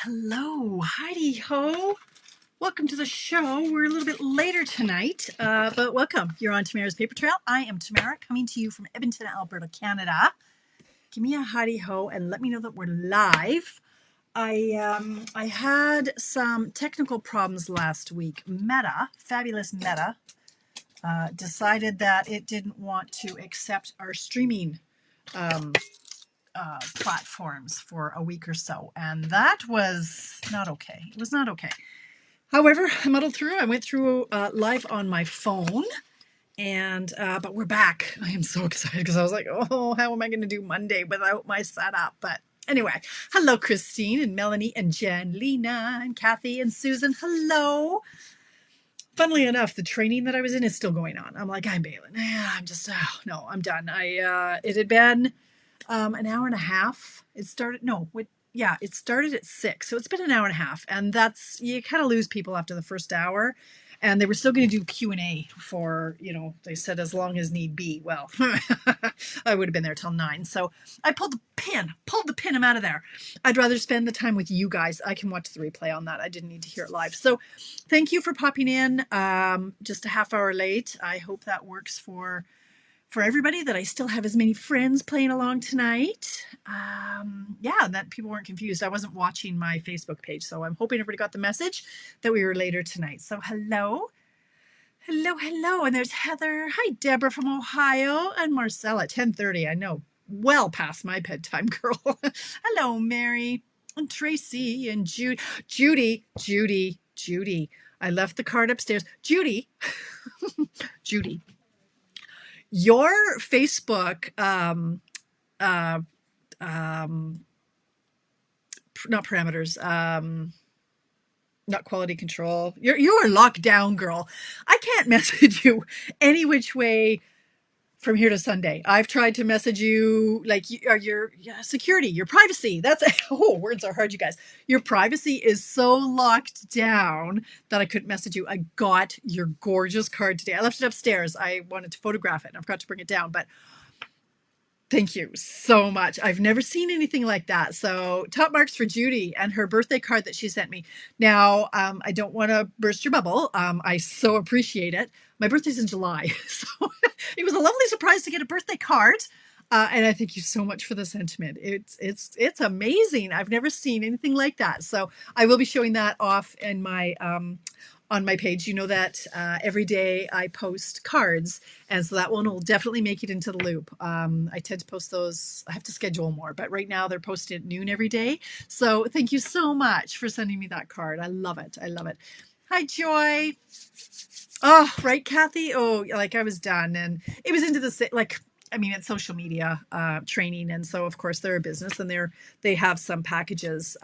Hello, Heidi Ho. Welcome to the show. We're a little bit later tonight, but welcome. You're on Tamara's Paper Trail. I am Tamara, coming to you from Edmonton, Alberta, Canada. Give me a Heidi Ho and let me know that we're live. I had some technical problems last week. Meta, fabulous Meta, decided that it didn't want to accept our streaming platforms for a week or so, and that was not okay. It was not okay. However, I muddled through. I went through live on my phone, and but we're back. I am so excited because I was like, oh, how am I going to do Monday without my setup? But anyway, hello, Christine and Melanie and Jen, Lena and Kathy and Susan. Hello. Funnily enough, the training that I was in is still going on. I'm like, I'm bailing. I'm just, no, I'm done. It had been an hour and a half. It started at 6, so it's been an hour and a half, and that's, you kind of lose people after the first hour. And they were still going to do Q&A for, they said as long as need be. Well, I would have been there till 9, so I pulled the pin. I'm out of there. I'd rather spend the time with you guys. I can watch the replay on that. I didn't need to hear it live. So thank you for popping in just a half hour late. I hope that works for everybody, that I still have as many friends playing along tonight. That people weren't confused. I wasn't watching my Facebook page, so I'm hoping everybody got the message that we were later tonight. So hello. And there's Heather. Hi, Deborah from Ohio, and Marcella, 10:30. I know, well past my bedtime, girl. Hello, Mary, and Tracy, and Judy. I left the card upstairs. Judy. Your Facebook, not parameters, not quality control. You are locked down, girl. I can't message you any which way from here to Sunday. I've tried to message you, like, your security, your privacy. Words are hard, you guys. Your privacy is so locked down that I couldn't message you. I got your gorgeous card today. I left it upstairs. I wanted to photograph it, and I forgot to bring it down, but thank you so much. I've never seen anything like that. So top marks for Judy and her birthday card that she sent me. Now, I don't want to burst your bubble. I so appreciate it. My birthday's in July, so it was a lovely surprise to get a birthday card. And I thank you so much for the sentiment. It's amazing. I've never seen anything like that. So I will be showing that off in my on my page. You know that every day I post cards, and so that one will definitely make it into the loop. I tend to post those. I have to schedule more, but right now they're posted at noon every day. So thank you so much for sending me that card. I love it. Hi, Joy. Oh, right, Kathy. Oh, like I was done, and it was into the it's social media training, and so of course they're a business, and they have some packages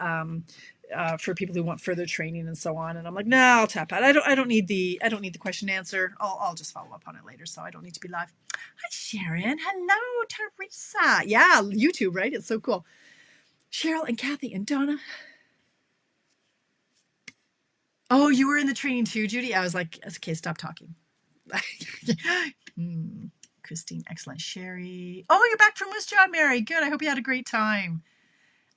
for people who want further training and so on. And I'm like, no, I'll tap out. I don't need the question and answer. I'll just follow up on it later, so I don't need to be live. Hi, Sharon. Hello, Teresa. Yeah, YouTube, right? It's so cool. Cheryl and Kathy and Donna. Oh, you were in the training too, Judy? I was like, okay, stop talking. Christine, excellent. Sherry. Oh, you're back from Moose Jaw, Mary. Good. I hope you had a great time.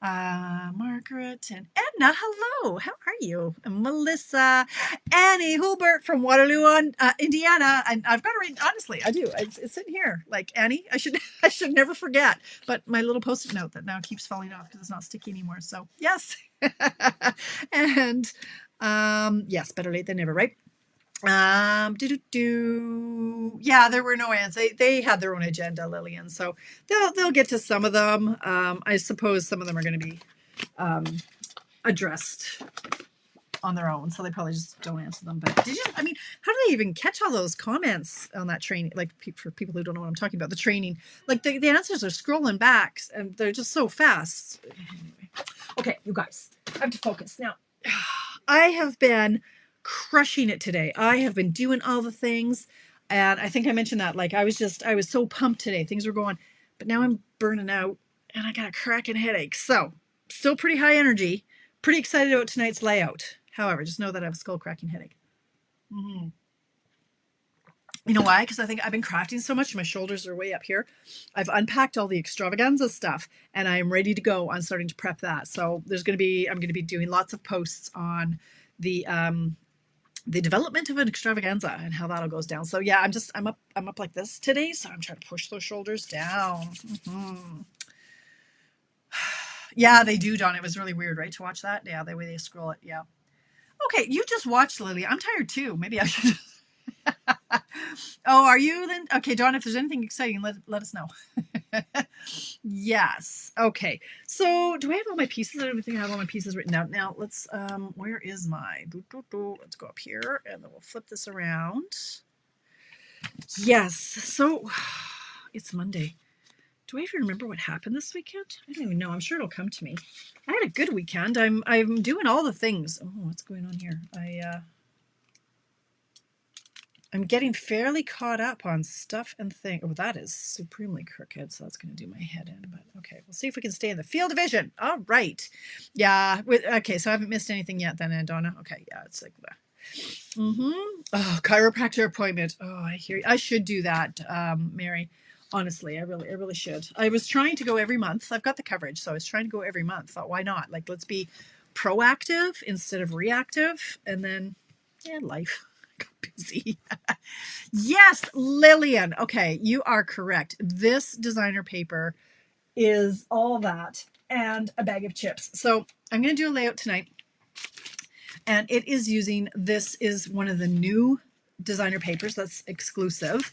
Margaret and Edna, hello. How are you? And Melissa, Annie Hulbert from Waterloo, Indiana. And I've got to read, honestly, I do. It's in here. Like, Annie, I should never forget. But my little post-it note that now keeps falling off because it's not sticky anymore. So yes. And yes, better late than never, right? Yeah, there were no ends. They had their own agenda, Lillian, so they'll get to some of them. I suppose some of them are going to be addressed on their own, so they probably just don't answer them. But how do they even catch all those comments on that training? Like, for people who don't know what I'm talking about, the training, like the answers are scrolling back and they're just so fast. Anyway. Okay, you guys, I have to focus now. I have been crushing it today. I have been doing all the things, and I think I mentioned that, like, I was so pumped today. Things were going, but now I'm burning out and I got a cracking headache. So still pretty high energy, pretty excited about tonight's layout. However, just know that I have a skull cracking headache. You know why? Because I think I've been crafting so much. My shoulders are way up here. I've unpacked all the extravaganza stuff and I'm ready to go on starting to prep that. So I'm going to be doing lots of posts on the development of an extravaganza and how that all goes down. So yeah, I'm up like this today. So I'm trying to push those shoulders down. Mm-hmm. Yeah, they do, Dawn. It was really weird, right? To watch that. Yeah, the way they scroll it. Yeah. Okay, you just watched, Lily. I'm tired too. Maybe I should. Oh, are you then? Okay, Dawn, if there's anything exciting, let us know. Yes. Okay. So do I have all my pieces? I don't think I have all my pieces written out. Now let's, where is my, let's go up here and then we'll flip this around. Yes. So it's Monday. Do I even remember what happened this weekend? I don't even know. I'm sure it'll come to me. I had a good weekend. I'm doing all the things. Oh, what's going on here? I'm getting fairly caught up on stuff and things. Oh, that is supremely crooked, so that's going to do my head in. But okay, we'll see if we can stay in the field of vision. All right. Yeah. Okay, so I haven't missed anything yet then, Donna. Okay, yeah, it's like that. Oh, chiropractor appointment. Oh, I hear you. I should do that, Mary. Honestly, I really should. I was trying to go every month. I've got the coverage, so I was trying to go every month. Thought, why not? Like, let's be proactive instead of reactive. And then, yeah, life got busy. Yes, Lillian. Okay, you are correct. This designer paper is all that and a bag of chips. So I'm going to do a layout tonight. And it is using, this is one of the new designer papers that's exclusive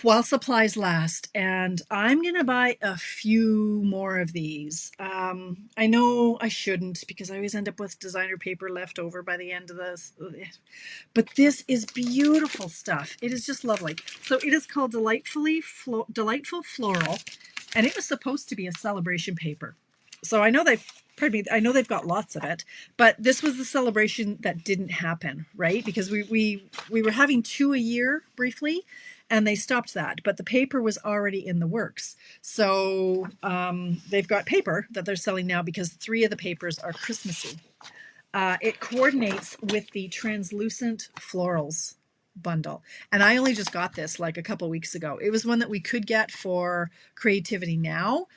while supplies last. And I'm going to buy a few more of these. I know I shouldn't because I always end up with designer paper left over by the end of this. But this is beautiful stuff. It is just lovely. So it is called Delightful Floral, and it was supposed to be a celebration paper. So I know they've got lots of it, but this was the celebration that didn't happen, right? Because we were having 2 a year briefly, and they stopped that. But the paper was already in the works. So they've got paper that they're selling now because 3 of the papers are Christmassy. It coordinates with the translucent florals bundle. And I only just got this like a couple weeks ago. It was one that we could get for Creativity Now.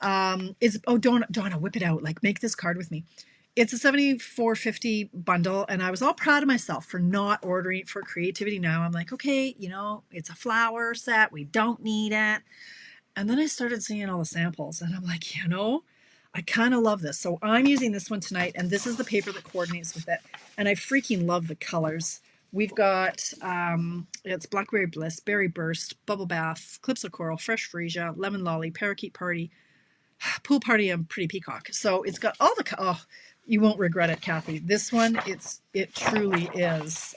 Donna, whip it out. Like, make this card with me. It's a $74.50 bundle, and I was all proud of myself for not ordering it for Creativity Now. I'm like, okay, it's a flower set. We don't need it. And then I started seeing all the samples, and I'm like, I kind of love this. So I'm using this one tonight, and this is the paper that coordinates with it. And I freaking love the colors. We've got, it's Blackberry Bliss, Berry Burst, Bubble Bath, Clips of Coral, Fresh Freesia, Lemon Lolly, Parakeet Party, Pool Party, and Pretty Peacock. So it's got all the, you won't regret it, Kathy. This one, it truly is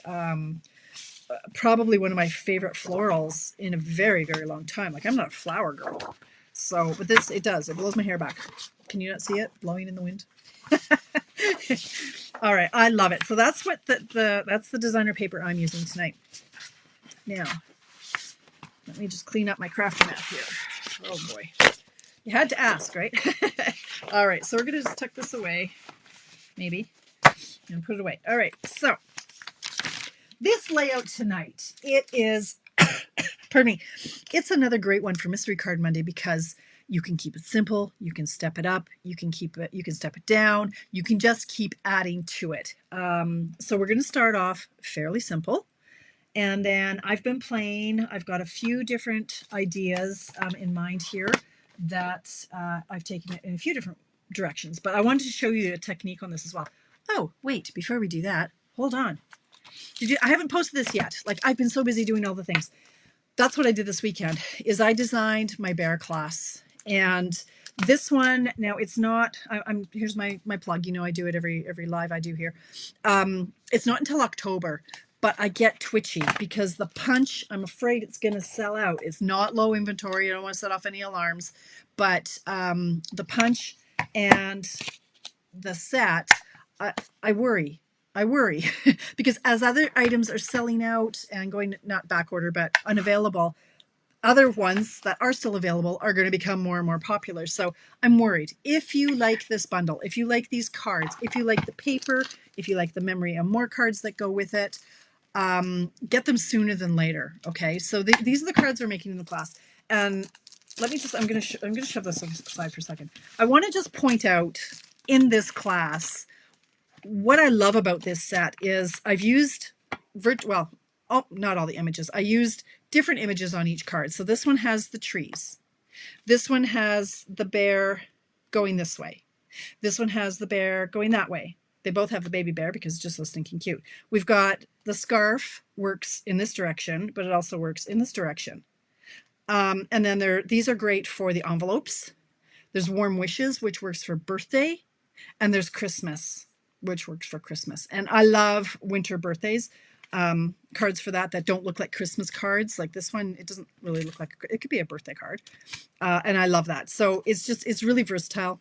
probably one of my favorite florals in a very, very long time. Like, I'm not a flower girl. So, but this, it blows my hair back. Can you not see it blowing in the wind? All right, I love it. So that's what that's the designer paper I'm using tonight. Now, let me just clean up my crafty mat here. Oh boy. You had to ask, right? All right, so we're going to just tuck this away, maybe, and put it away. All right, so this layout tonight, it is, pardon me, it's another great one for Mystery Card Monday because you can keep it simple, you can step it up, you can step it down, you can just keep adding to it. So we're going to start off fairly simple. And then I've been playing, I've got a few different ideas in mind here that I've taken it in a few different directions, but I wanted to show you a technique on this as well. Oh, wait, before we do that, hold on. I haven't posted this yet. Like, I've been so busy doing all the things. That's what I did this weekend, is I designed my bear class. And this one, now it's not, here's my plug, I do it every live I do here. It's not until October, but I get twitchy because the punch, I'm afraid it's going to sell out. It's not low inventory. I don't want to set off any alarms, but the punch and the set, I worry. Because as other items are selling out and going, not back order, but unavailable, other ones that are still available are going to become more and more popular. So I'm worried. If you like this bundle, if you like these cards, if you like the paper, if you like the memory and more cards that go with it, get them sooner than later. Okay, so these are the cards we're making in the class, and let me just, I'm gonna shove this aside for a second. I want to just point out in this class what I love about this set is I've used not all the images. I used different images on each card. So this one has the trees. This one has the bear going this way. This one has the bear going that way. They both have the baby bear because it's just so stinking cute. We've got the scarf works in this direction, but it also works in this direction. And then these are great for the envelopes. There's warm wishes, which works for birthday. And there's Christmas, which works for Christmas. And I love winter birthdays. Cards for that don't look like Christmas cards. Like this one, it doesn't really look like, it could be a birthday card. And I love that. So it's really versatile.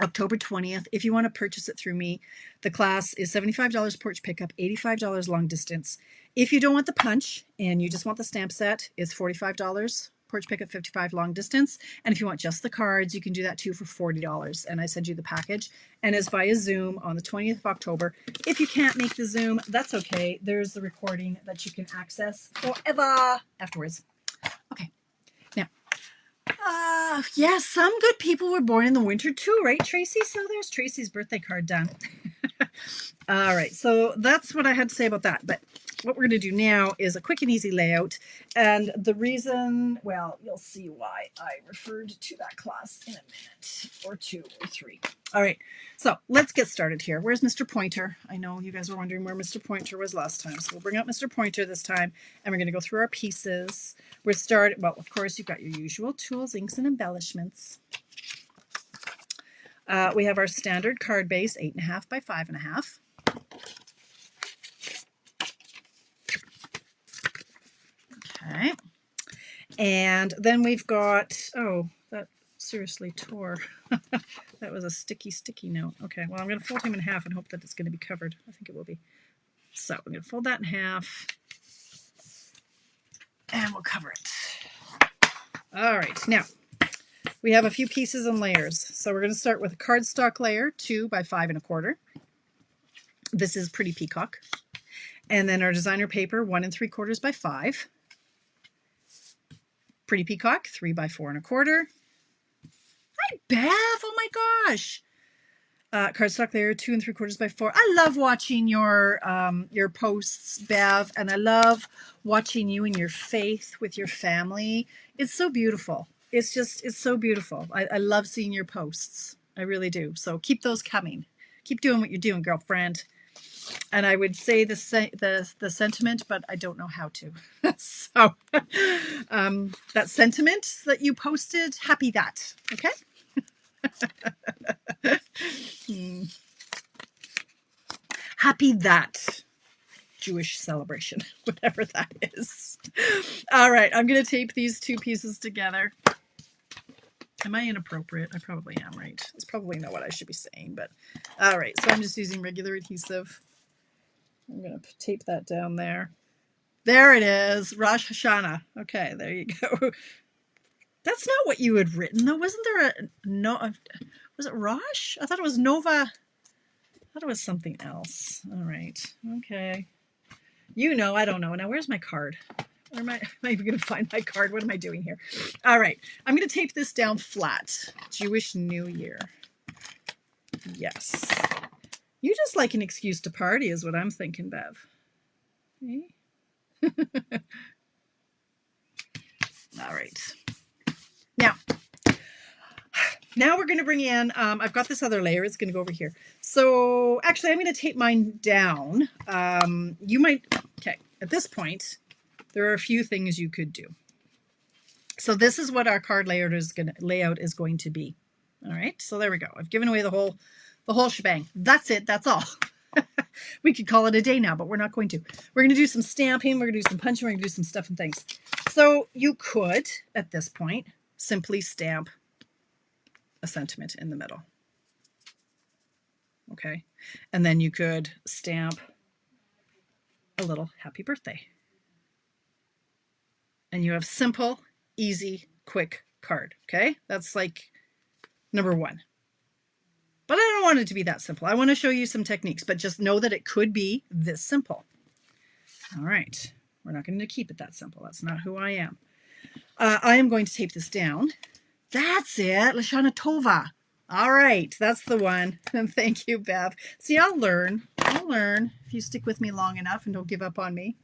October 20th. If you want to purchase it through me, the class is $75 porch pickup, $85 long distance. If you don't want the punch and you just want the stamp set, it's $45 porch pickup, $55 long distance. And if you want just the cards, you can do that too for $40. And I send you the package, and it's via Zoom on the 20th of October. If you can't make the Zoom, that's okay. There's the recording that you can access forever afterwards. Okay. Now, yes, some good people were born in the winter too, right, Tracy? So there's Tracy's birthday card done. All right, so that's what I had to say about that. But what we're going to do now is a quick and easy layout. And the reason, well, you'll see why I referred to that class in a minute or two or three. All right, so let's get started here. Where's Mr. Pointer? I know you guys were wondering where Mr. Pointer was last time. So we'll bring out Mr. Pointer this time, and we're going to go through our pieces. We're starting, well, of course, you've got your usual tools, inks, and embellishments. We have our standard card base, 8.5 by 5.5. Okay. And then we've got, oh, that seriously tore. That was a sticky note. Okay, well, I'm going to fold him in half and hope that it's going to be covered. I think it will be. So I'm going to fold that in half, and we'll cover it. All right, now we have a few pieces and layers. So we're going to start with a cardstock layer, 2 by 5 1/4. This is Pretty Peacock. And then our designer paper, 1 3/4 by 5. Pretty Peacock, 3 by 4 1/4. Hi, Bev. Oh my gosh. Cardstock layer, 2 3/4 by 4. I love watching your posts, Bev, and I love watching you and your faith with your family. It's so beautiful. It's so beautiful. I love seeing your posts. I really do. So keep those coming. Keep doing what you're doing, girlfriend. And I would say the sentiment, but I don't know how to. So that sentiment that you posted, happy that, okay? Happy that Jewish celebration, whatever that is. All right, I'm going to tape these two pieces together. Am I inappropriate? I probably am, right? That's probably not what I should be saying, but all right. So I'm just using regular adhesive. I'm going to tape that down there. There it is, Rosh Hashanah. Okay, there you go. That's not what you had written, though. Wasn't there was it Rosh? I thought it was Nova. I thought it was something else. All right, okay. I don't know. Now, where's my card? Where am I even going to find my card? What am I doing here? All right, I'm going to tape this down flat. Jewish New Year. Yes. You just like an excuse to party is what I'm thinking, Bev. Okay. All right. Now we're going to bring in, I've got this other layer. It's going to go over here. So actually, I'm going to tape mine down. Okay, at this point, there are a few things you could do. So this is what our card layout is going to be. All right, so there we go. I've given away the whole shebang. That's it. That's all. We could call it a day now, but we're not going to. We're going to do some stamping. We're going to do some punching. We're going to do some stuff and things. So you could, at this point, simply stamp a sentiment in the middle. Okay. And then you could stamp a little happy birthday. And you have simple, easy, quick card. Okay. That's like number 1. But I don't want it to be that simple. I want to show you some techniques, but just know that it could be this simple. All right. We're not going to keep it that simple. That's not who I am. I am going to tape this down. That's it. Lashana Tova. All right. That's the one. And thank you, Bev. See, I'll learn. I'll learn if you stick with me long enough and don't give up on me.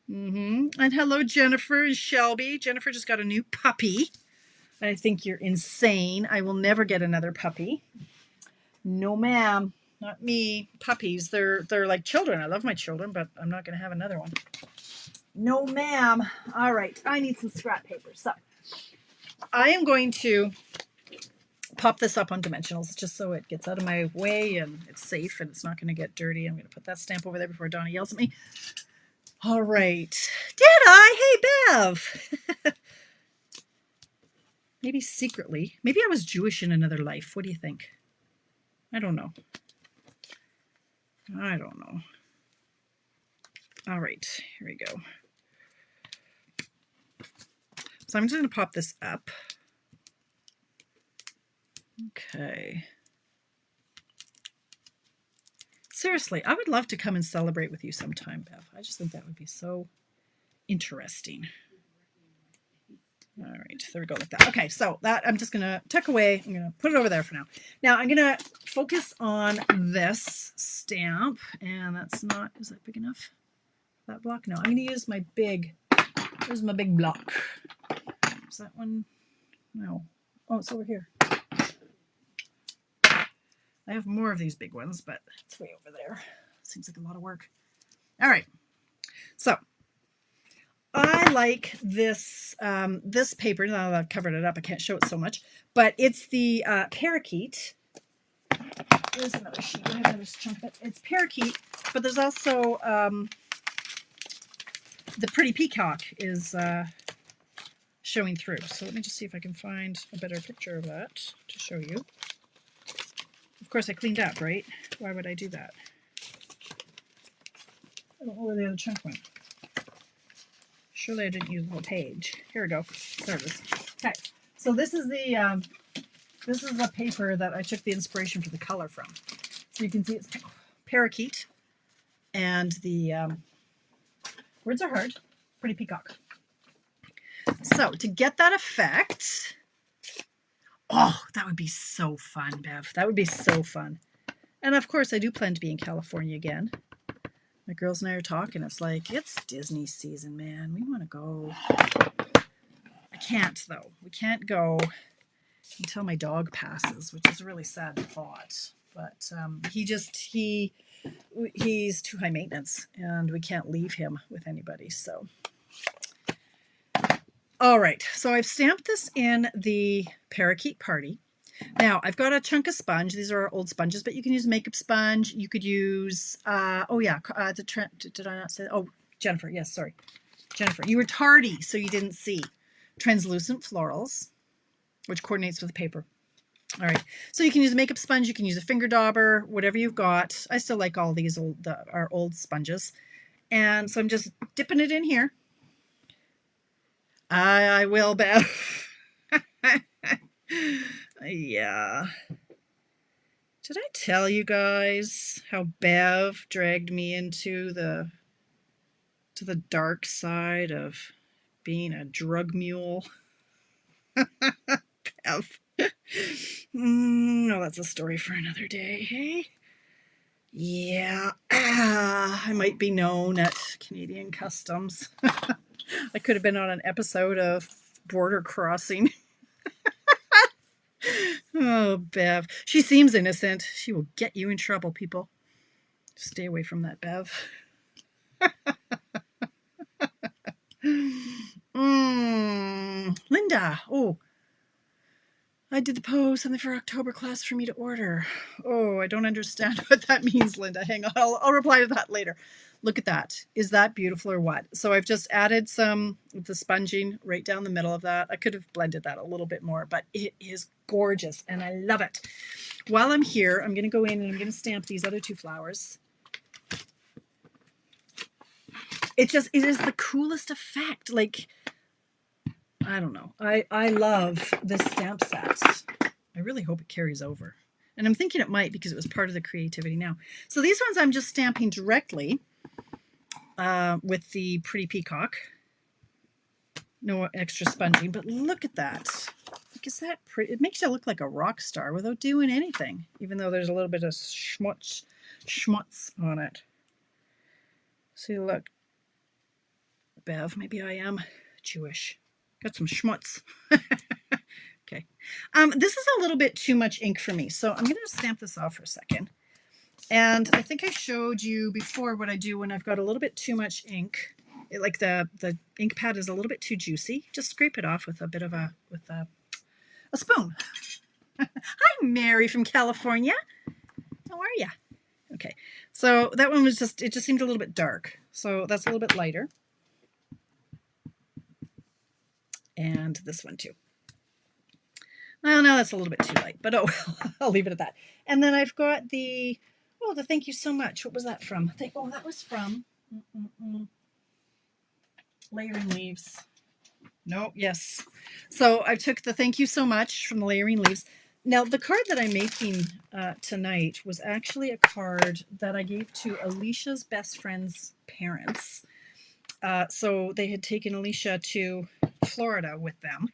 And hello, Jennifer and Shelby. Jennifer just got a new puppy. I think you're insane. I will never get another puppy. No, ma'am. Not me. Puppies. They're like children. I love my children, but I'm not going to have another one. No, ma'am. All right. I need some scrap paper. So I am going to pop this up on dimensionals just so it gets out of my way and it's safe and it's not going to get dirty. I'm going to put that stamp over there before Donna yells at me. All right. Did I? Hey, Bev. Maybe secretly. Maybe I was Jewish in another life. What do you think? I don't know. I don't know. All right. Here we go. So I'm just going to pop this up. Okay. Seriously, I would love to come and celebrate with you sometime, Bev. I just think that would be so interesting. All right, there we go, like that. Okay, so that I'm just going to tuck away. I'm going to put it over there for now. Now I'm going to focus on this stamp, and that's not, is that big enough? That block? No, I'm going to use my big, where's my big block? Is that one? No. Oh, it's over here. I have more of these big ones, but it's way over there. Seems like a lot of work. All right, so I like this this paper. Now that I've covered it up, I can't show it so much, but it's the parakeet. There's another sheet. I have another chunk of it. It's parakeet, but there's also the pretty peacock is showing through. So let me just see if I can find a better picture of that to show you. Of course, I cleaned up, right? Why would I do that? I don't know where the other chunk went. Surely I didn't use the whole page. Here we go. There it is. Okay. So this is the paper that I took the inspiration for the color from. So you can see it's parakeet, and the words are hard. Pretty peacock. So to get that effect, oh, that would be so fun, Bev. That would be so fun. And of course, I do plan to be in California again. My girls and I are talking. It's like, it's Disney season, man. We want to go. I can't, though. We can't go until my dog passes, which is a really sad thought. But he's too high maintenance, and we can't leave him with anybody. So, all right. So I've stamped this in the Parakeet Party. Now, I've got a chunk of sponge. These are old sponges, but you can use makeup sponge. You could use, did I not say, oh, Jennifer, yes, sorry. Jennifer, you were tardy, so you didn't see. Translucent florals, which coordinates with the paper. All right, so you can use a makeup sponge. You can use a finger dauber, whatever you've got. I still like all these our old sponges. And so I'm just dipping it in here. I will, Bev. Yeah. Did I tell you guys how Bev dragged me into the dark side of being a drug mule? Bev. No, that's a story for another day, hey? Yeah. I might be known at Canadian Customs. I could have been on an episode of Border Crossing. Oh, Bev. She seems innocent. She will get you in trouble, people. Stay away from that, Bev. Linda. Oh, I did the post something for October class for me to order. Oh, I don't understand what that means, Linda. Hang on. I'll reply to that later. Look at that. Is that beautiful or what? So I've just added some of the sponging right down the middle of that. I could have blended that a little bit more, but it is gorgeous and I love it. While I'm here, I'm going to go in and I'm going to stamp these other two flowers. It is the coolest effect. Like, I don't know. I love this stamp set. I really hope it carries over. And I'm thinking it might because it was part of the creativity now. So these ones I'm just stamping directly with the Pretty Peacock. No extra sponging, but look at that. Like, is that pretty? It makes you look like a rock star without doing anything, even though there's a little bit of schmutz on it. See, look. Bev, maybe I am Jewish. Got some schmutz. Okay. This is a little bit too much ink for me, so I'm going to stamp this off for a second. And I think I showed you before what I do when I've got a little bit too much ink. Like the ink pad is a little bit too juicy. Just scrape it off with a bit of a spoon. Hi, Mary from California. How are you? Okay, so that one was it just seemed a little bit dark. So that's a little bit lighter. And this one too. Well, no, that's a little bit too light, but oh well, I'll leave it at that. And then I've got the thank you so much. What was that from? That was from Layering Leaves. No, yes. So I took the thank you so much from the Layering Leaves. Now, the card that I'm making tonight was actually a card that I gave to Alicia's best friend's parents. So they had taken Alicia to Florida with them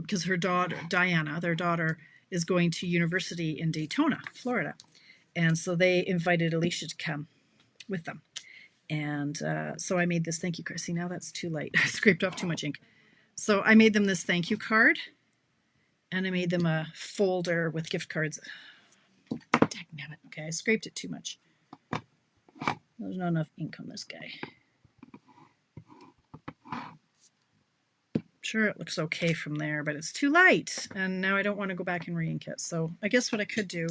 because her daughter, Diana, their daughter, is going to university in Daytona, Florida. And so they invited Alicia to come with them. And so I made this thank you card. See, now that's too light. I scraped off too much ink. So I made them this thank you card. And I made them a folder with gift cards. Dagnabbit. Okay, I scraped it too much. There's not enough ink on this guy. Sure, it looks okay from there, but it's too light. And now I don't want to go back and re-ink it. So I guess what I could do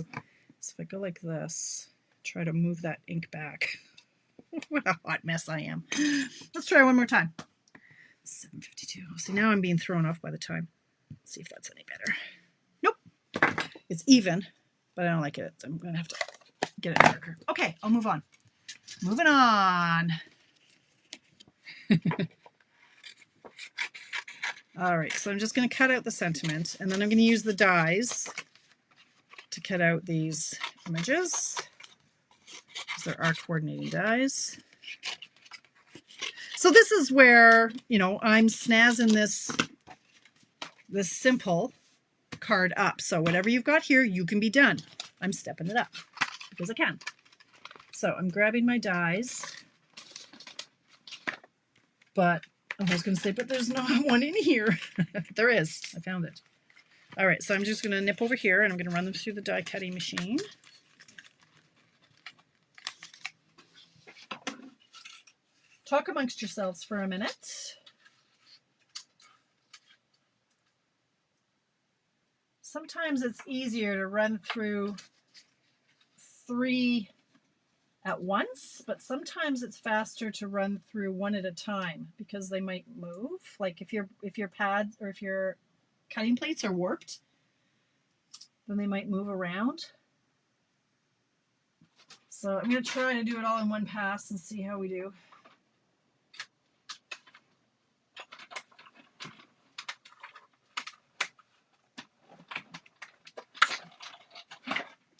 is if I go like this, try to move that ink back. What a hot mess I am. Let's try one more time. 7:52. See, now I'm being thrown off by the time. Let's see if that's any better. Nope. It's even, but I don't like it. I'm going to have to get it darker. Okay, I'll move on. Moving on. All right, so I'm just going to cut out the sentiment, and then I'm going to use the dies to cut out these images. There are coordinating dies. So this is where, I'm snazzing this simple card up. So whatever you've got here, you can be done. I'm stepping it up because I can. So I'm grabbing my dies. But I was going to say, but there's not one in here. There is. I found it. All right, so I'm just going to nip over here and I'm going to run them through the die cutting machine. Talk amongst yourselves for a minute. Sometimes it's easier to run through 3 at once, but sometimes it's faster to run through 1 at a time because they might move. Like if your pads or if your cutting plates are warped, then they might move around. So I'm going to try to do it all in one pass and see how we do.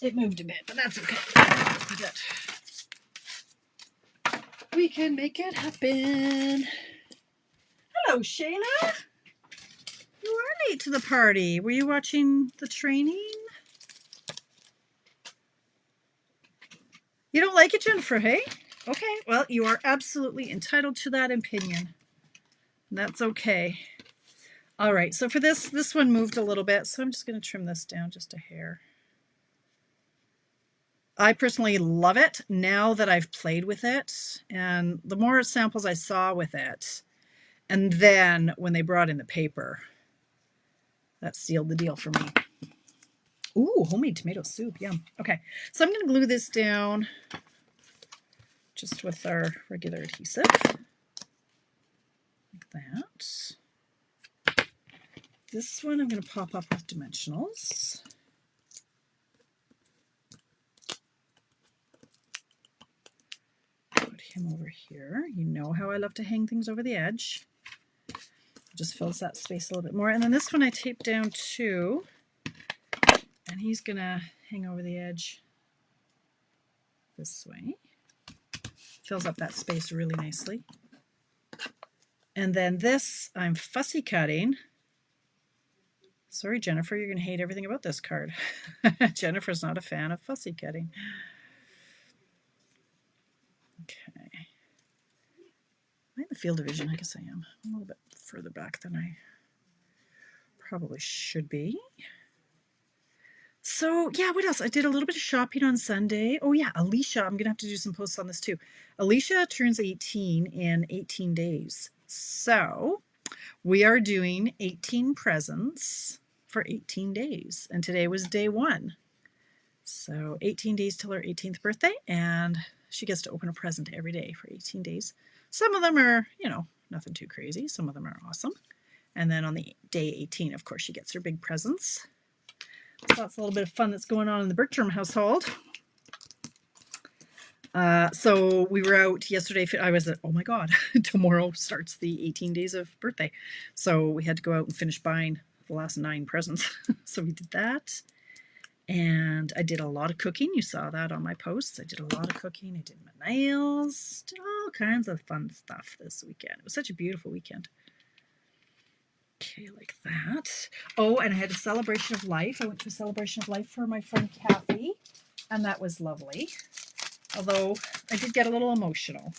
It moved a bit, but that's okay. We can make it happen. Hello, Shayla. You are late to the party. Were you watching the training? You don't like it, Jennifer, hey? Okay, well, you are absolutely entitled to that opinion. That's okay. All right, so for this one moved a little bit, so I'm just going to trim this down just a hair. I personally love it now that I've played with it, and the more samples I saw with it, and then when they brought in the paper, that sealed the deal for me. Ooh, homemade tomato soup, yum. Okay, so I'm going to glue this down just with our regular adhesive, like that. This one I'm going to pop up with dimensionals. Him over here. You know how I love to hang things over the edge. Just fills that space a little bit more. And then this one I tape down too. And he's gonna hang over the edge this way. Fills up that space really nicely. And then this, I'm fussy cutting. Sorry, Jennifer, you're going to hate everything about this card. Jennifer's not a fan of fussy cutting. Okay. I'm in the field division, I guess I am. I'm a little bit further back than I probably should be. So yeah, what else? I did a little bit of shopping on Sunday. Oh yeah, Alicia, I'm gonna have to do some posts on this too. Alicia turns 18 in 18 days. So we are doing 18 presents for 18 days. And today was day 1. So 18 days till her 18th birthday, and she gets to open a present every day for 18 days. Some of them are, you know, nothing too crazy. Some of them are awesome. And then on the day 18, of course, she gets her big presents. So that's a little bit of fun that's going on in the Bertram household. So we were out yesterday. I was at, oh my God, tomorrow starts the 18 days of birthday. So we had to go out and finish buying the last 9 presents. So we did that. And I did a lot of cooking. You saw that on my posts. I did a lot of cooking. I did my nails, did all kinds of fun stuff this weekend. It was such a beautiful weekend. Okay, like that. Oh, and I had a celebration of life. I went to a celebration of life for my friend Kathy, and that was lovely. Although I did get a little emotional.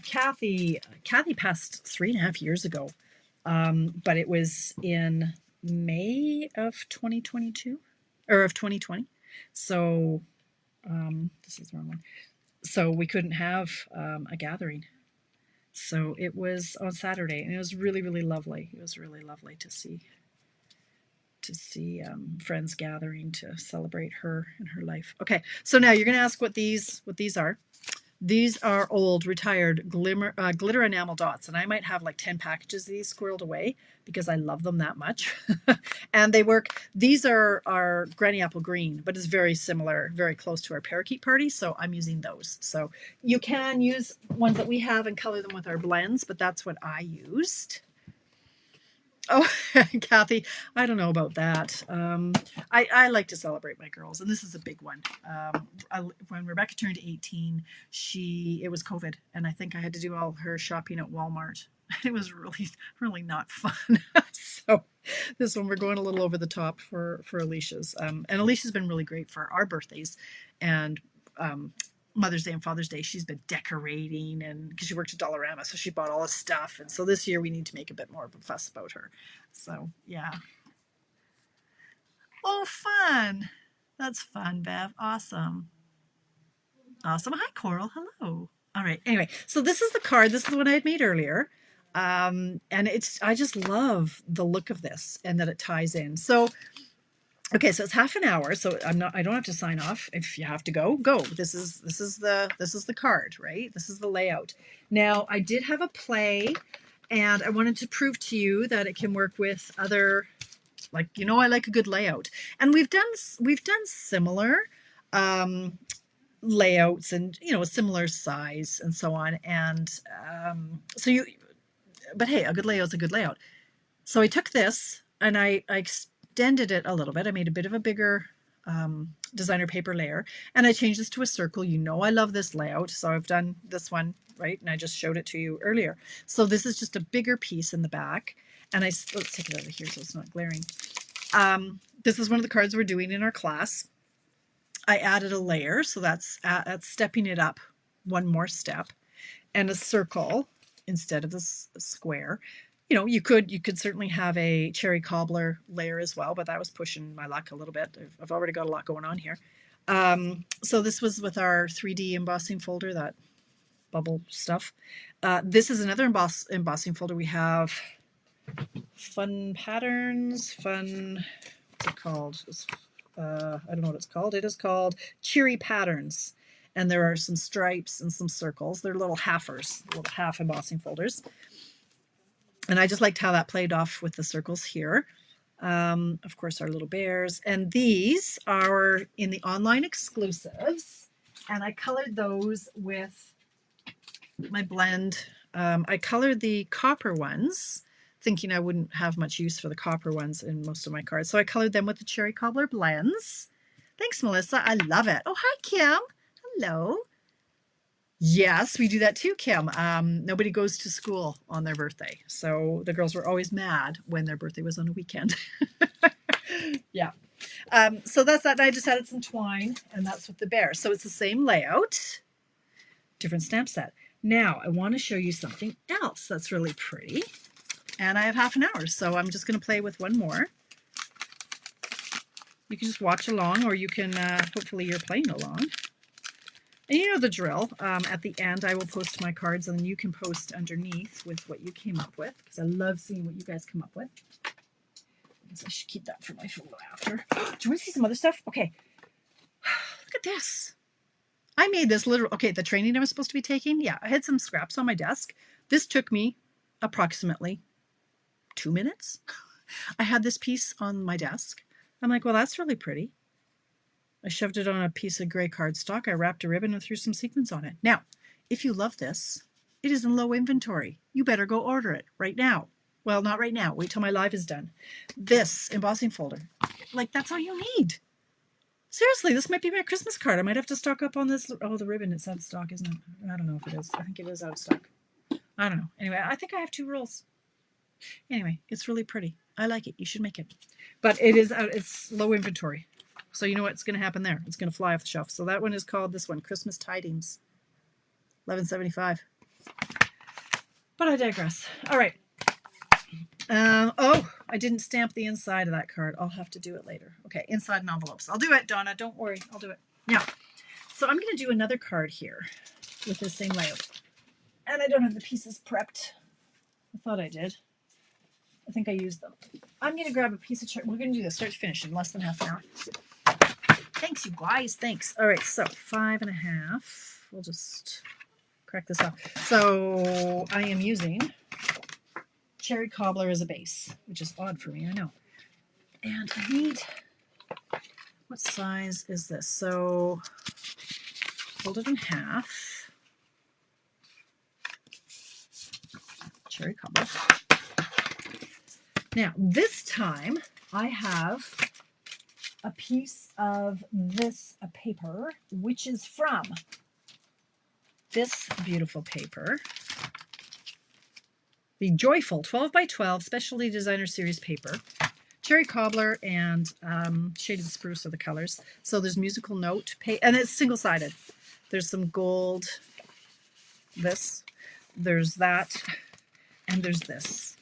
Kathy passed 3.5 years ago, but it was in May of 2022 or of 2020. So this is the wrong one. So we couldn't have a gathering. So it was on Saturday, and it was really, really lovely. It was really lovely to see friends gathering to celebrate her and her life. Okay, so now you're going to ask what these are. These are old, retired glitter enamel dots, and I might have like 10 packages of these squirreled away because I love them that much. And they work. These are Granny Apple Green, but it's very similar, very close to our Parakeet Party, so I'm using those. So you can use ones that we have and color them with our blends, but that's what I used. Oh, Kathy, I don't know about that. I like to celebrate my girls, and this is a big one. When Rebecca turned 18, it was COVID, and I think I had to do all her shopping at Walmart. It was really, really not fun. So this one, we're going a little over the top for Alicia's. And Alicia's been really great for our birthdays and Mother's Day and Father's Day. She's been decorating, and because she worked at Dollarama, so she bought all this stuff. And so this year we need to make a bit more of a fuss about her. So yeah. Oh, fun. That's fun, Bev. Awesome. Awesome. Hi, Coral. Hello. All right. Anyway, so this is the card. This is the one I had made earlier. And I just love the look of this and that it ties in. So okay, so it's half an hour, so I don't have to sign off. If you have to go. This is the card, right? This is the layout. Now, I did have a play, and I wanted to prove to you that it can work with other, like, you know, I like a good layout. And we've done similar layouts, and, you know, a similar size and so on. And but hey, a good layout's a good layout. So I took this and I extended it a little bit. I made a bit of a bigger designer paper layer, and I changed this to a circle. You know, I love this layout, so I've done this one, right? And I just showed it to you earlier. So this is just a bigger piece in the back, and let's take it out of here so it's not glaring. This is one of the cards we're doing in our class. I added a layer, so that's stepping it up one more step, and a circle instead of this square. You know, you could certainly have a cherry cobbler layer as well, but that was pushing my luck a little bit. I've already got a lot going on here. So this was with our 3D embossing folder, that bubble stuff. This is another embossing folder. We have fun patterns, what's it called? I don't know what it's called. It is called Cheery Patterns. And there are some stripes and some circles. They're little halfers, little half embossing folders. And I just liked how that played off with the circles here. Of course, our little bears. And these are in the online exclusives. And I colored those with my blend. I colored the copper ones, thinking I wouldn't have much use for the copper ones in most of my cards. So I colored them with the Cherry Cobbler blends. Thanks, Melissa. I love it. Oh, hi, Kim. Hello. Yes, we do that too, Kim. Nobody goes to school on their birthday. So the girls were always mad when their birthday was on a weekend. Yeah. So that's that. And I just added some twine, and that's with the bear. So it's the same layout, different stamp set. Now I want to show you something else that's really pretty. And I have half an hour, so I'm just going to play with one more. You can just watch along, or you can, hopefully you're playing along. And you know the drill. At the end, I will post my cards, and then you can post underneath with what you came up with, because I love seeing what you guys come up with. I guess I should keep that for my photo after. Do you want to see some other stuff? Okay. Look at this. I made this literal. Okay, the training I was supposed to be taking. Yeah, I had some scraps on my desk. This took me approximately 2 minutes. I had this piece on my desk. I'm like, well, that's really pretty. I shoved it on a piece of gray cardstock. I wrapped a ribbon and threw some sequins on it. Now, if you love this, it is in low inventory. You better go order it right now. Well, not right now. Wait till my live is done. This embossing folder, like that's all you need. Seriously, this might be my Christmas card. I might have to stock up on this. Oh, the ribbon, it's out of stock, isn't it? I don't know if it is. I think it is out of stock. I don't know. Anyway, I think I have 2 rolls. Anyway, it's really pretty. I like it. You should make it. But it is out. It's low inventory. So you know what's going to happen there. It's going to fly off the shelf. So that one is called, this one, Christmas Tidings. $11.75. But I digress. All right. Oh, I didn't stamp the inside of that card. I'll have to do it later. Okay, inside and envelopes. I'll do it, Donna. Don't worry. I'll do it. Now, so I'm going to do another card here with the same layout. And I don't have the pieces prepped. I thought I did. I think I used them. I'm going to grab a piece of chart. We're going to do this start to finish in less than half an hour. Thanks, you guys. Thanks. All right, so 5.5. We'll just crack this off. So I am using cherry cobbler as a base, which is odd for me, I know. And I need, what size is this? So fold it in half. Cherry cobbler. Now, this time I have a piece of this paper, which is from this beautiful paper, the Joyful 12 by 12 Specialty Designer Series paper. Cherry cobbler and shaded spruce are the colors. So there's musical note, and it's single-sided. There's some gold, this, there's that, and there's this.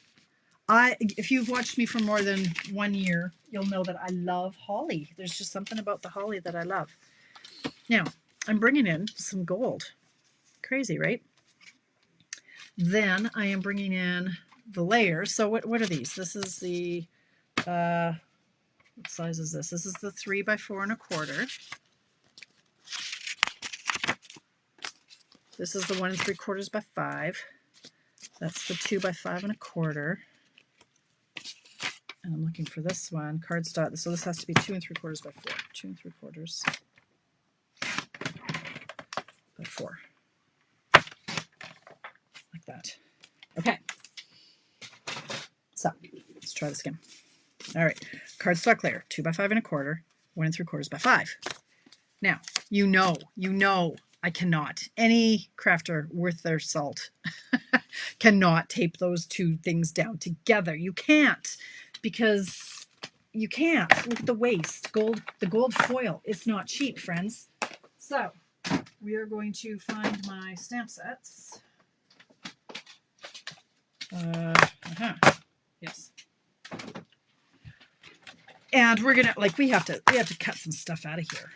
If you've watched me for more than 1 year, you'll know that I love holly. There's just something about the holly that I love. Now, I'm bringing in some gold. Crazy, right? Then I am bringing in the layers. So what are these? This is the, what size is this? This is the 3 by 4 1/4. This is the 1 3/4 by 5. That's the 2 by 5 1/4. And I'm looking for this one, cardstock. So this has to be 2 3/4 by 4. 2 3/4 by 4. Like that. Okay. So let's try this again. All right. Cardstock layer, 2 by 5 1/4, 1 3/4 by 5. Now, you know, I cannot. Any crafter worth their salt cannot tape those 2 things down together. You can't, because you can't. Look at the waste. The gold foil. It's not cheap, friends. So we are going to find my stamp sets. Yes. And we're gonna, like, we have to cut some stuff out of here.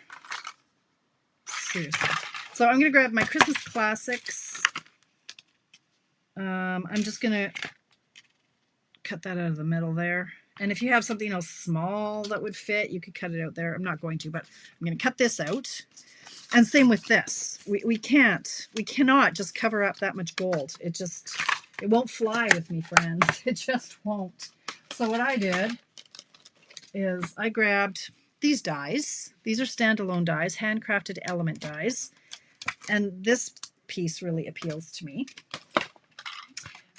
Seriously. So I'm gonna grab my Christmas classics. I'm just gonna cut that out of the middle there. And if you have something else small that would fit, you could cut it out there. I'm not going to, but I'm gonna cut this out. And same with this. We cannot just cover up that much gold. It won't fly with me, friends. It just won't. So what I did is I grabbed these dies. These are standalone dies, handcrafted element dies. And this piece really appeals to me.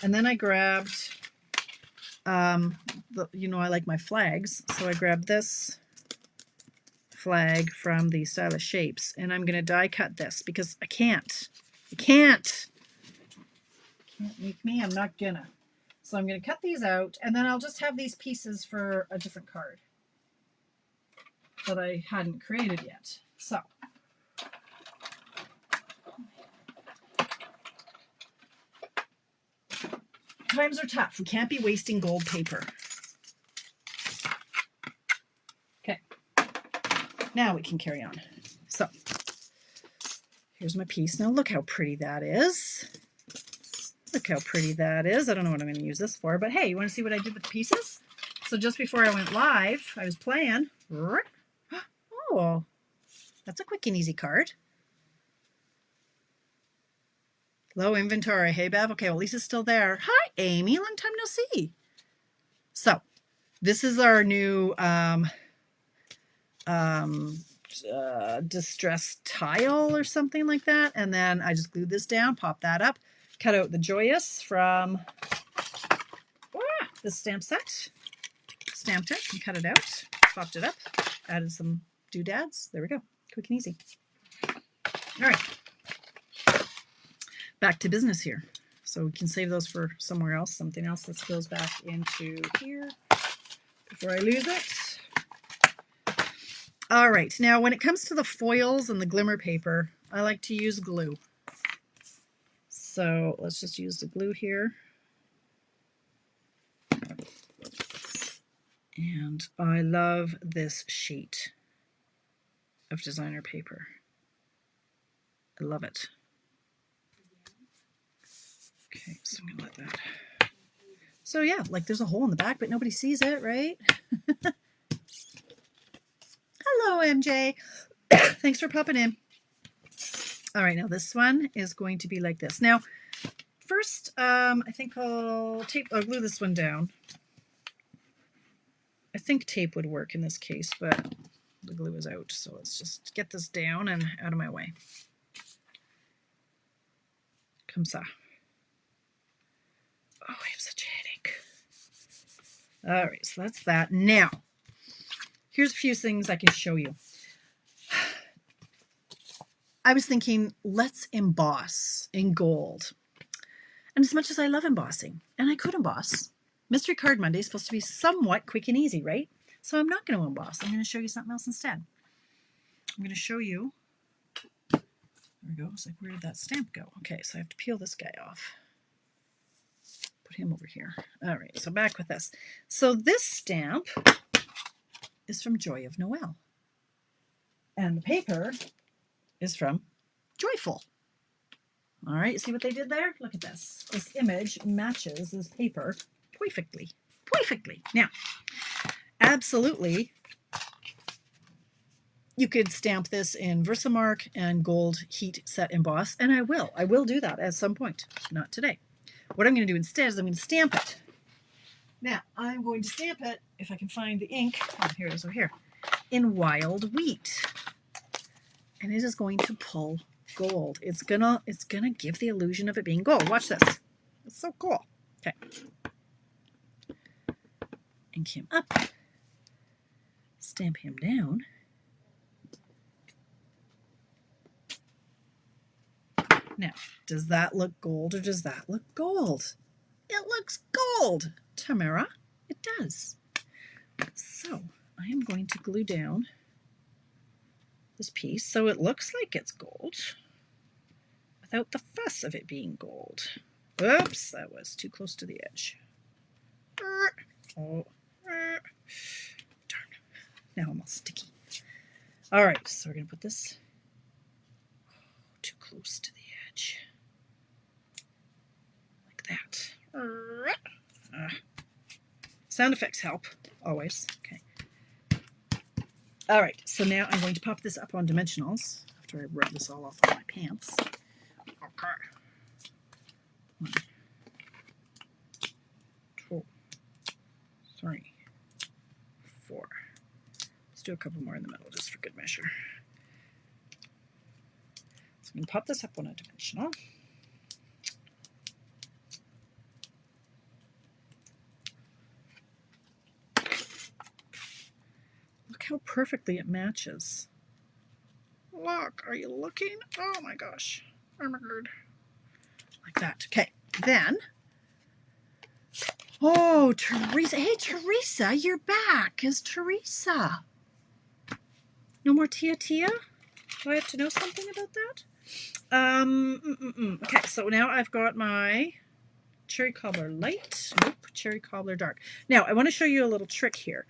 And then I grabbed, I like my flags. So I grabbed this flag from the Stylish Shapes, and I'm going to die cut this because I can't You can't make me. I'm not gonna. So I'm gonna cut these out, and then I'll just have these pieces for a different card that I hadn't created yet. So times are tough. We can't be wasting gold paper. Okay, now we can carry on. So here's my piece. Now look how pretty that is. Look how pretty that is. I don't know what I'm going to use this for, but hey, you want to see what I did with the pieces? So just before I went live, I was playing. Oh, that's a quick and easy card. Low inventory. Hey, Bev. Okay, well, Lisa's still there. Hi, Amy. Long time no see. So this is our new distressed tile or something like that. And then I just glued this down, pop that up, cut out the Joyous from this stamp set, stamped it and cut it out, popped it up, added some doodads. There we go. Quick and easy. All right. Back to business here. So we can save those for somewhere else, something else that goes back into here before I lose it. All right, now when it comes to the foils and the glimmer paper, I like to use glue. So let's just use the glue here. And I love this sheet of designer paper. I love it. Okay, so I'm gonna let that. So yeah, like there's a hole in the back, but nobody sees it, right? Hello, MJ. Thanks for popping in. All right, now this one is going to be like this. Now, first, I think I'll glue this one down. I think tape would work in this case, but the glue is out. So let's just get this down and out of my way. Comme ça. Oh, I have such a headache. All right, so that's that. Now, here's a few things I can show you. I was thinking, let's emboss in gold. And as much as I love embossing, and I could emboss, Mystery Card Monday is supposed to be somewhat quick and easy, right? So I'm not going to emboss. I'm going to show you something else instead. I'm going to show you, there we go. It's like, where did that stamp go? Okay, so I have to peel this guy off. Put him over here. All right, so back with this. So this stamp is from Joy of Noel. And the paper is from Joyful. All right, see what they did there? Look at this. This image matches this paper perfectly. Perfectly. Now, absolutely, you could stamp this in Versamark and gold heat set emboss, and I will. I will do that at some point. Not today. What I'm going to do instead is I'm going to stamp it. Now, I'm going to stamp it, if I can find the ink. Oh, here it is over here. In Wild Wheat. And it is going to pull gold. It's gonna give the illusion of it being gold. Watch this. It's so cool. Okay. Ink him up. Stamp him down. Now, does that look gold or does that look gold? It looks gold, Tamara. It does. So I am going to glue down this piece so it looks like it's gold without the fuss of it being gold. Oops, that was too close to the edge. Oh, darn. Now I'm all sticky. All right, so we're going to put this too close to the edge. Like that. Sound effects help, always. Okay. All right, so now I'm going to pop this up on dimensionals after I rub this all off on my pants. Okay. 1, 2, 3, 4. Let's do a couple more in the middle just for good measure. So I'm going to pop this up on a dimensional. Look how perfectly it matches. Look, are you looking? Oh my gosh. Oh my God. that. Okay, then, oh, Teresa. Hey, Teresa, you're back. Is Teresa? No more Tia Tia? Do I have to know something about that? Okay, so now I've got my cherry cobbler light. Nope, cherry cobbler dark. Now, I want to show you a little trick here.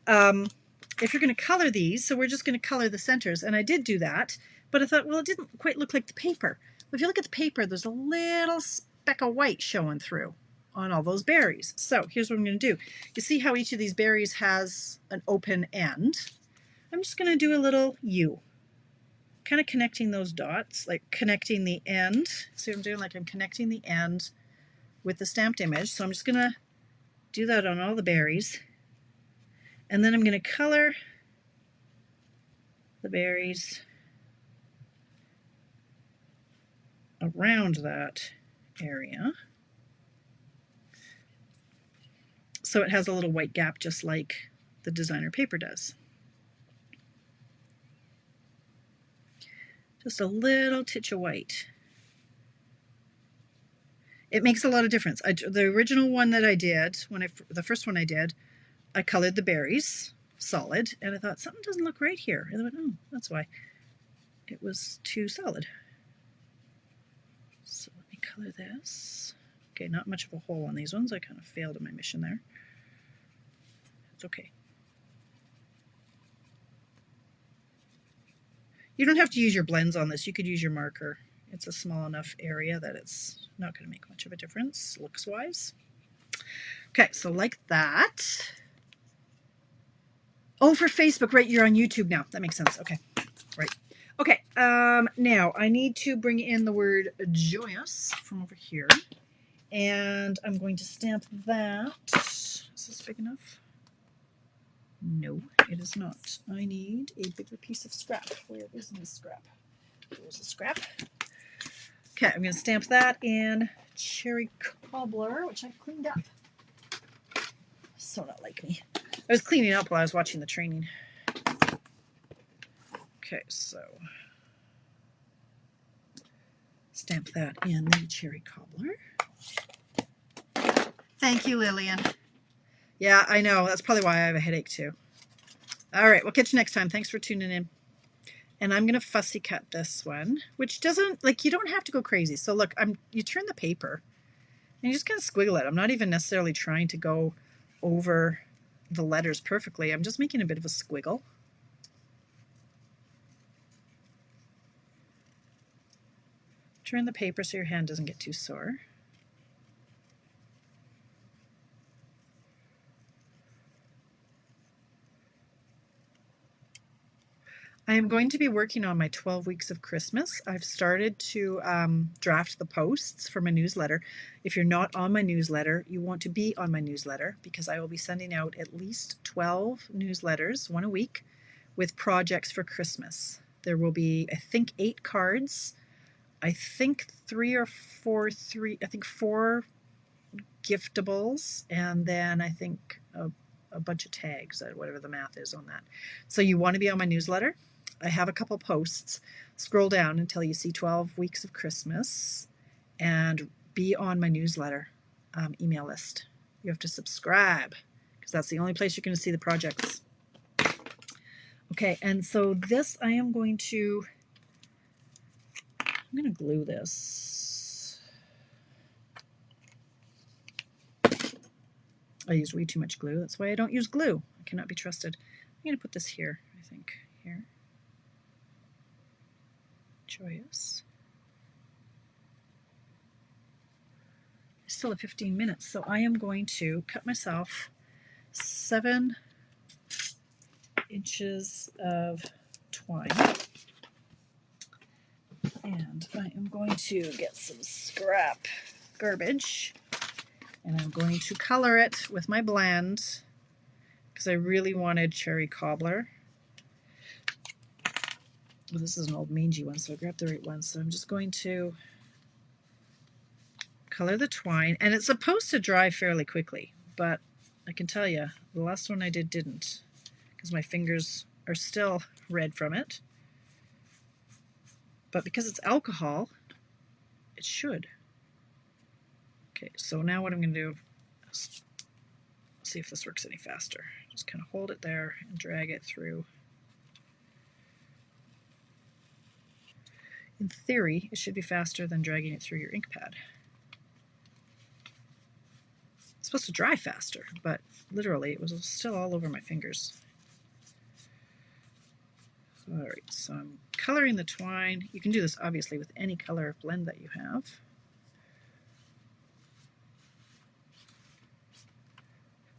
If you're going to color these, so we're just going to color the centers, and I did do that, but I thought, well, it didn't quite look like the paper. But if you look at the paper, there's a little speck of white showing through on all those berries. So here's what I'm going to do. You see how each of these berries has an open end? I'm just going to do a little U, kind of connecting those dots, like connecting the end. See what I'm doing? Like I'm connecting the end with the stamped image. So I'm just going to do that on all the berries. And then I'm going to color the berries around that area. So it has a little white gap just like the designer paper does. Just a little titch of white. It makes a lot of difference. The original one that I did, the first one I did, I colored the berries solid, and I thought something doesn't look right here. And I went, oh, that's why. It was too solid. So let me color this. Okay, not much of a hole on these ones. I kind of failed at my mission there. It's okay. You don't have to use your blends on this. You could use your marker. It's a small enough area that it's not going to make much of a difference looks-wise. Okay, so like that. Oh, for Facebook, right? You're on YouTube now. That makes sense. Okay, right. Okay, now I need to bring in the word joyous from over here. And I'm going to stamp that. Is this big enough? No, it is not. I need a bigger piece of scrap. Where is my scrap? There's the scrap. Okay, I'm going to stamp that in cherry cobbler, which I've cleaned up. So not like me. I was cleaning up while I was watching the training. Okay, so stamp that in the cherry cobbler. Thank you, Lillian. Yeah, I know. That's probably why I have a headache too. All right, we'll catch you next time. Thanks for tuning in. And I'm going to fussy cut this one, which doesn't, like, you don't have to go crazy. So look, you turn the paper and you just kind of squiggle it. I'm not even necessarily trying to go over the letters perfectly. I'm just making a bit of a squiggle. Turn the paper so your hand doesn't get too sore. I am going to be working on my 12 weeks of Christmas. I've started to draft the posts for my newsletter. If you're not on my newsletter, you want to be on my newsletter because I will be sending out at least 12 newsletters, one a week, with projects for Christmas. There will be, I think, 8 cards. I think 4 giftables, and then I think a bunch of tags, whatever the math is on that. So you want to be on my newsletter. I have a couple posts. Scroll down until you see 12 weeks of Christmas and be on my newsletter email list. You have to subscribe because that's the only place you're going to see the projects. Okay, and so this I'm going to glue this. I used way too much glue. That's why I don't use glue. I cannot be trusted. I'm going to put this here, I think. Here. Joyous. I still have 15 minutes, so I am going to cut myself 7 inches of twine. And I am going to get some scrap garbage, and I'm going to color it with my blend because I really wanted cherry cobbler. Well, this is an old mangy one, so I grabbed the right one. So I'm just going to color the twine, and it's supposed to dry fairly quickly, but I can tell you the last one I did didn't because my fingers are still red from it. But because it's alcohol, it should. Okay, so now what I'm going to do is see if this works any faster. Just kind of hold it there and drag it through. In theory, it should be faster than dragging it through your ink pad. It's supposed to dry faster, but literally it was still all over my fingers. All right, so I'm coloring the twine. You can do this obviously with any color blend that you have.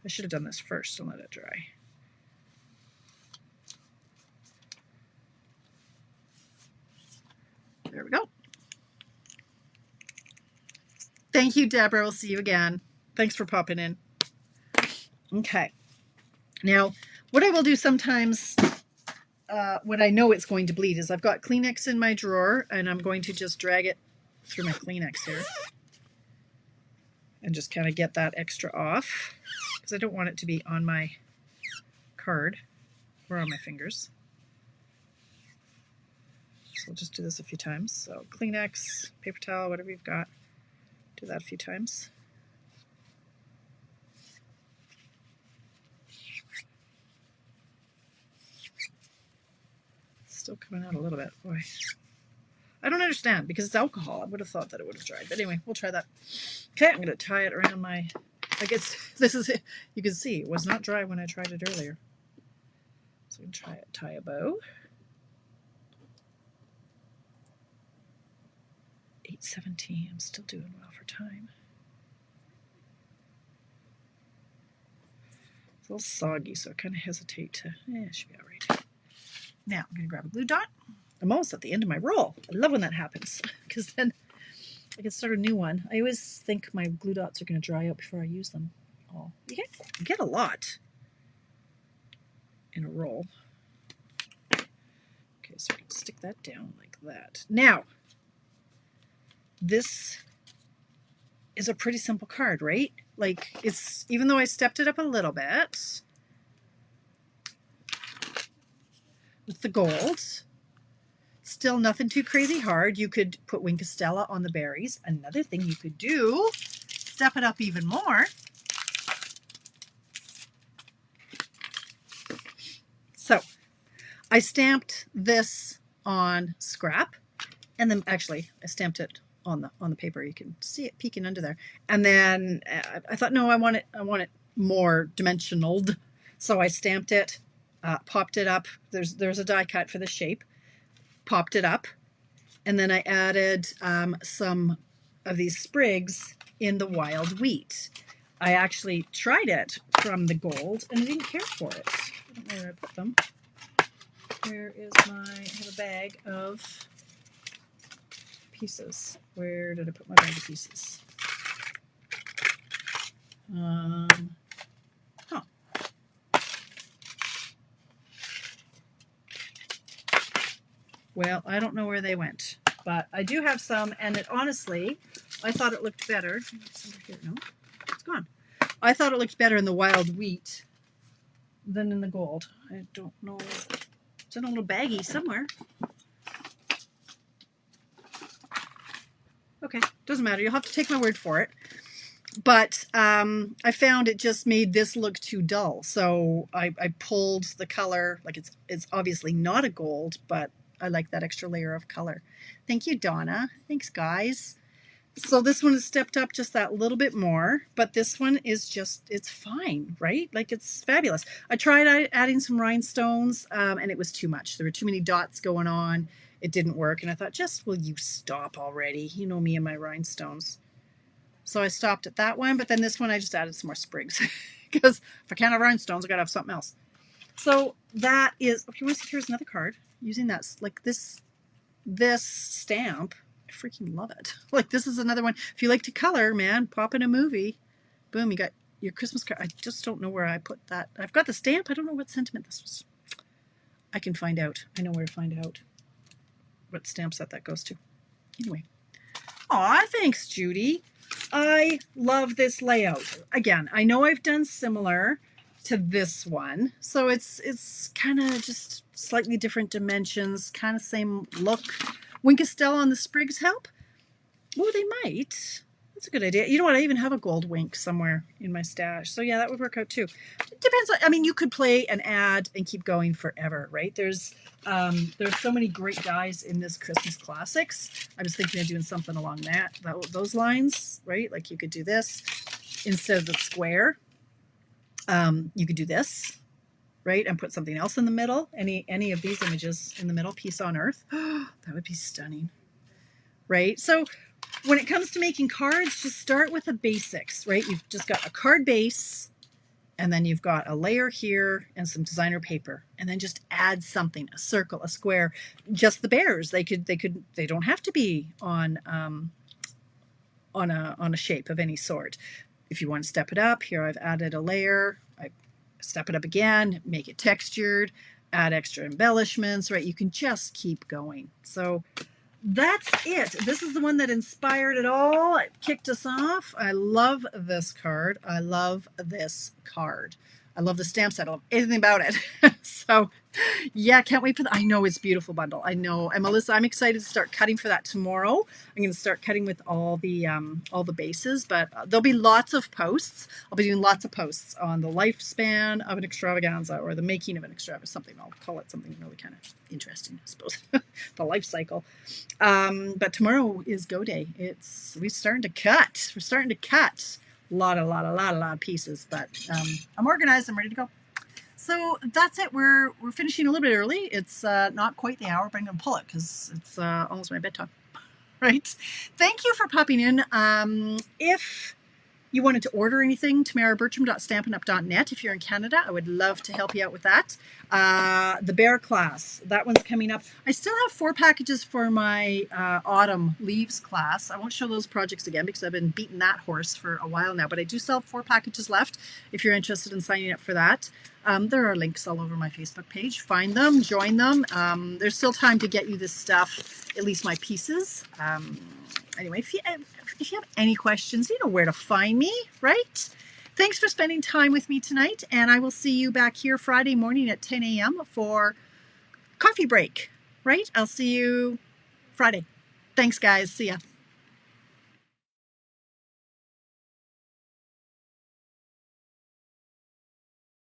I should have done this first and let it dry. There we go. Thank you, Deborah. We'll see you again. Thanks for popping in. Okay. Now, what I will do sometimes when I know it's going to bleed is I've got Kleenex in my drawer, and I'm going to just drag it through my Kleenex here and just kind of get that extra off because I don't want it to be on my card or on my fingers. So I'll just do this a few times. So Kleenex, paper towel, whatever you've got, do that a few times. Still coming out a little bit. Boy, I don't understand because it's alcohol. I would have thought that it would have dried. But anyway, we'll try that. Okay, I'm going to tie it around my, I guess this is it. You can see it was not dry when I tried it earlier. So I'm going to tie a bow. 8:17. I'm still doing well for time. It's a little soggy, so I kind of hesitate to, it should be all right. Now I'm going to grab a glue dot. I'm almost at the end of my roll. I love when that happens because then I can start a new one. I always think my glue dots are going to dry out before I use them all. You get a lot in a roll. Okay, so I can stick that down like that. Now, this is a pretty simple card, right? Like it's, even though I stepped it up a little bit with the gold, still nothing too crazy hard. You could put Wink of Stella on the berries. Another thing you could do, step it up even more. So I stamped this on scrap, and then actually I stamped it on the paper. You can see it peeking under there. And then I thought, no, I want it more dimensionaled. So I stamped it, popped it up. There's a die cut for the shape. Popped it up, and then I added some of these sprigs in the wild wheat. I actually tried it from the gold, and I didn't care for it. I don't know where I put them. Where is I have a bag of pieces. Where did I put my bag of pieces? Well, I don't know where they went, but I do have some, and it honestly, I thought it looked better. It's over here. No, it's gone. I thought it looked better in the wild wheat than in the gold. I don't know. It's in a little baggie somewhere. Okay, doesn't matter. You'll have to take my word for it. But I found it just made this look too dull. So I pulled the color, like it's obviously not a gold, but I like that extra layer of color. Thank you, Donna. Thanks, guys. So this one is stepped up just that little bit more, but this one is just, it's fine, right? Like it's fabulous. I tried adding some rhinestones and it was too much. There were too many dots going on. It didn't work. And I thought, just will you stop already? You know me and my rhinestones. So I stopped at that one, but then this one I just added some more sprigs because if I can't have rhinestones, I gotta have something else. So that is, okay, here's another card using that, like this stamp. I freaking love it. Like this is another one. If you like to color, man, pop in a movie. Boom, you got your Christmas card. I just don't know where I put that. I've got the stamp. I don't know what sentiment this was. I can find out. I know where to find out what stamp set that goes to. Anyway. Aw, thanks, Judy. I love this layout. Again, I know I've done similar to this one, so it's kind of just slightly different dimensions, kind of same look. Wink of Stella on the sprigs help? Oh, they might. That's a good idea. You know what? I even have a gold wink somewhere in my stash. So yeah, that would work out too. It depends. I mean, you could play and add and keep going forever, right? There's so many great dies in this Christmas Classics. I was thinking of doing something along those lines, right? Like you could do this instead of the square. You could do this, right? And put something else in the middle. Any of these images in the middle, Peace on Earth. That would be stunning, right? So when it comes to making cards, just start with the basics, right? You've just got a card base, and then you've got a layer here and some designer paper, and then just add something, a circle, a square, just the bears. They don't have to be on a shape of any sort. If you want to step it up, here I've added a layer. I step it up again, make it textured, add extra embellishments, right? You can just keep going. So that's it. This is the one that inspired it all. It kicked us off. I love this card. I love this card. I love the stamp set. I love everything about it. So yeah, can't wait for that. I know it's a beautiful bundle. I know. And Melissa, I'm excited to start cutting for that tomorrow. I'm going to start cutting with all the bases, but there'll be lots of posts. I'll be doing lots of posts on the lifespan of an extravaganza or the making of an extravaganza, something. I'll call it something really kind of interesting, I suppose. The life cycle. But tomorrow is go day. We're starting to cut. We're starting to cut a lot of pieces, but I'm organized. I'm ready to go. So that's it. We're finishing a little bit early. It's not quite the hour, but I'm going to pull it because it's almost my bedtime. Right? Thank you for popping in. If you wanted to order anything, tamarabertram.stampinup.net. If you're in Canada, I would love to help you out with that. The bear class, that one's coming up. I still have 4 packages for my autumn leaves class. I won't show those projects again because I've been beating that horse for a while now, but I do still have 4 packages left if you're interested in signing up for that. There are links all over my Facebook page. Find them, join them. There's still time to get you this stuff, at least my pieces. Anyway, if you have any questions, you know where to find me, right? Thanks for spending time with me tonight, and I will see you back here Friday morning at 10 a.m. for coffee break, right? I'll see you Friday. Thanks, guys. See ya.